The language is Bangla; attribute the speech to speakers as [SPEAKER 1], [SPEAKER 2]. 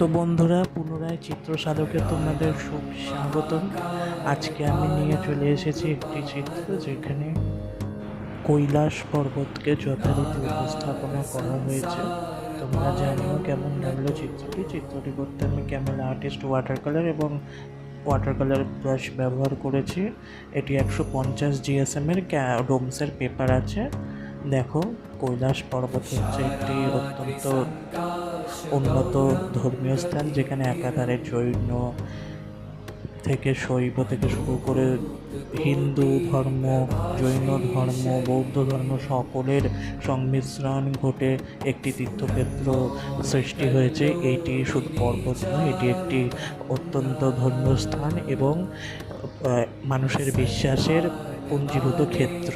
[SPEAKER 1] তো বন্ধুরা, পুনরায় চিত্রসাধকে তোমাদের স্বাগতম। আজকে আমি নিয়ে চলে এসেছি একটি চিত্র যেখানে কৈলাস পর্বতকে যথারীতি উপস্থাপনা করা হয়েছে। তোমরা জানিও কেমন লাগলো চিত্রটি করতে আমি Camel artist water colour brush ব্যবহার করেছি। এটি 150 GSM-এর ডোমসের পেপার আছে। দেখো, কৈলাস পর্বত হচ্ছে একটি অত্যন্ত উন্নত ধর্মীয় স্থান, যেখানে একাধারে জৈন থেকে শৈব থেকে শুরু করে হিন্দু ধর্ম, জৈন ধর্ম, বৌদ্ধ ধর্ম সকলের সংমিশ্রণ ঘটে একটি তীর্থক্ষেত্র সৃষ্টি হয়েছে। এটি শুধু পর্বত নয়, এটি একটি অত্যন্ত ধর্মীয় স্থান এবং মানুষের বিশ্বাসের পুঞ্জীভূত ক্ষেত্র।